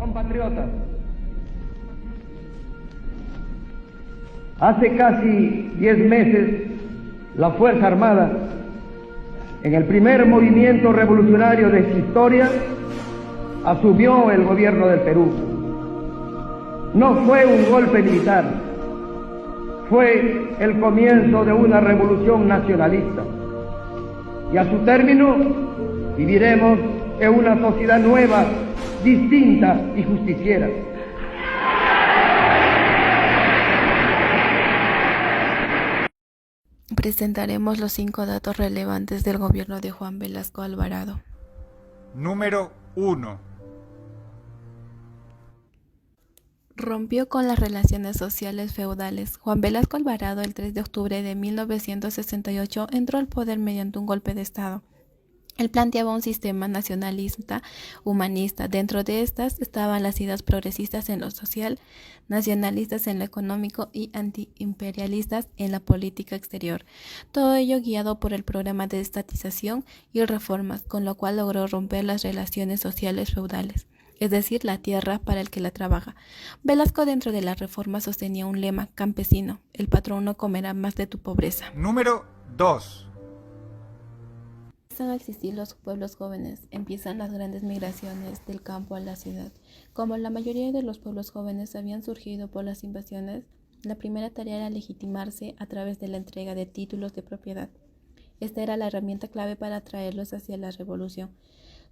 Compatriotas, hace casi 10 meses la Fuerza Armada, en el primer movimiento revolucionario de su historia, asumió el gobierno del Perú. No fue un golpe militar, fue el comienzo de una revolución nacionalista. Y a su término viviremos en una sociedad nueva, distinta y justiciera. Presentaremos los 5 datos relevantes del gobierno de Juan Velasco Alvarado. Número 1. Rompió con las relaciones sociales feudales. Juan Velasco Alvarado, el 3 de octubre de 1968, entró al poder mediante un golpe de Estado. Él planteaba un sistema nacionalista humanista. Dentro de estas estaban las ideas progresistas en lo social, nacionalistas en lo económico y antiimperialistas en la política exterior. Todo ello guiado por el programa de estatización y reformas, con lo cual logró romper las relaciones sociales feudales, es decir, la tierra para el que la trabaja. Velasco, dentro de la reforma, sostenía un lema campesino: el patrón no comerá más de tu pobreza. Número 2. Empiezan a existir los pueblos jóvenes, empiezan las grandes migraciones del campo a la ciudad. Como la mayoría de los pueblos jóvenes habían surgido por las invasiones, la primera tarea era legitimarse a través de la entrega de títulos de propiedad. Esta era la herramienta clave para atraerlos hacia la revolución.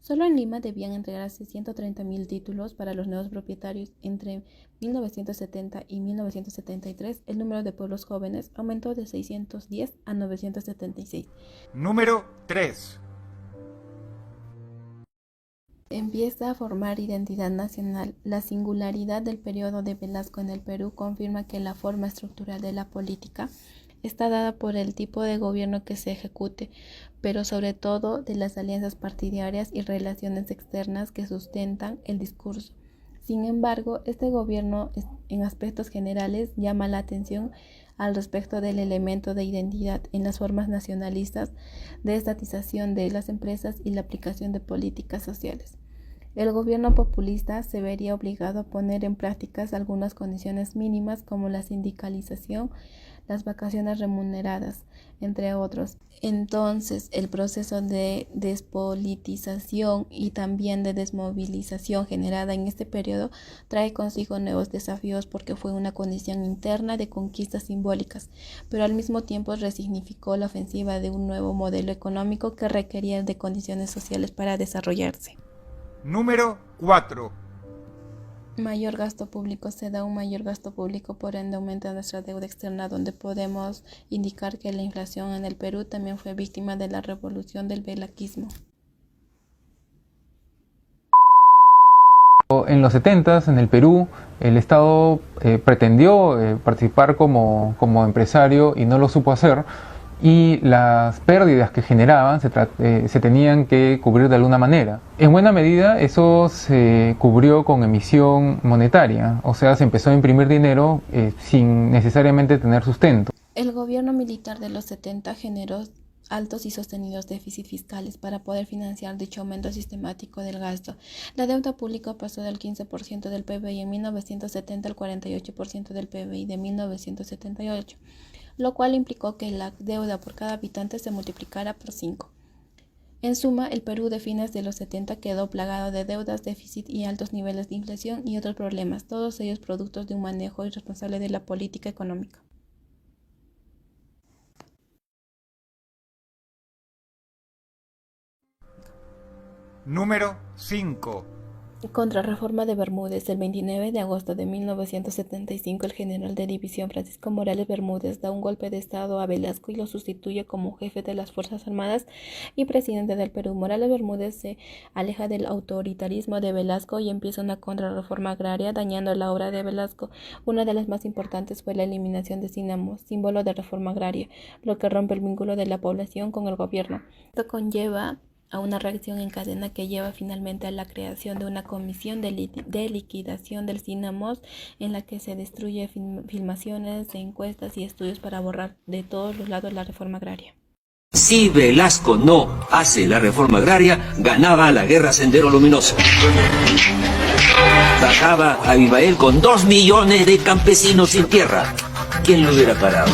Solo en Lima debían entregarse 130.000 títulos para los nuevos propietarios. Entre 1970 y 1973, el número de pueblos jóvenes aumentó de 610 a 976. Número 3. Empieza a formar identidad nacional. La singularidad del periodo de Velasco en el Perú confirma que la forma estructural de la política está dada por el tipo de gobierno que se ejecute, pero sobre todo de las alianzas partidarias y relaciones externas que sustentan el discurso. Sin embargo, este gobierno en aspectos generales llama la atención al respecto del elemento de identidad en las formas nacionalistas de estatización de las empresas y la aplicación de políticas sociales. El gobierno populista se vería obligado a poner en prácticas algunas condiciones mínimas como la sindicalización, las vacaciones remuneradas, entre otros. Entonces, el proceso de despolitización y también de desmovilización generada en este periodo trae consigo nuevos desafíos porque fue una condición interna de conquistas simbólicas, pero al mismo tiempo resignificó la ofensiva de un nuevo modelo económico que requería de condiciones sociales para desarrollarse. Número 4. Mayor gasto público. Se da un mayor gasto público, por ende aumenta nuestra deuda externa, donde podemos indicar que la inflación en el Perú también fue víctima de la revolución del velaquismo. En los 70s, en el Perú, el Estado pretendió participar como empresario y no lo supo hacer, y las pérdidas que generaban se tenían que cubrir de alguna manera. En buena medida eso se cubrió con emisión monetaria, o sea, se empezó a imprimir dinero sin necesariamente tener sustento. El gobierno militar de los 70 generó altos y sostenidos déficits fiscales para poder financiar dicho aumento sistemático del gasto. La deuda pública pasó del 15% del PBI en 1970 al 48% del PBI de 1978, lo cual implicó que la deuda por cada habitante se multiplicara por 5. En suma, el Perú de fines de los 70 quedó plagado de deudas, déficit y altos niveles de inflación y otros problemas, todos ellos productos de un manejo irresponsable de la política económica. Número 5. Contrarreforma de Bermúdez. El 29 de agosto de 1975, el general de división Francisco Morales Bermúdez da un golpe de estado a Velasco y lo sustituye como jefe de las Fuerzas Armadas y presidente del Perú. Morales Bermúdez se aleja del autoritarismo de Velasco y empieza una contrarreforma agraria, dañando la obra de Velasco. Una de las más importantes fue la eliminación de Cínamo, símbolo de reforma agraria, lo que rompe el vínculo de la población con el gobierno. Esto conlleva a una reacción en cadena que lleva finalmente a la creación de una comisión de liquidación del Cínamo, en la que se destruye filmaciones, encuestas y estudios para borrar de todos los lados la reforma agraria. Si Velasco no hace la reforma agraria, ganaba la guerra Sendero Luminoso. bajaba a Abimael con 2 millones de campesinos sin tierra. ¿Quién lo hubiera parado?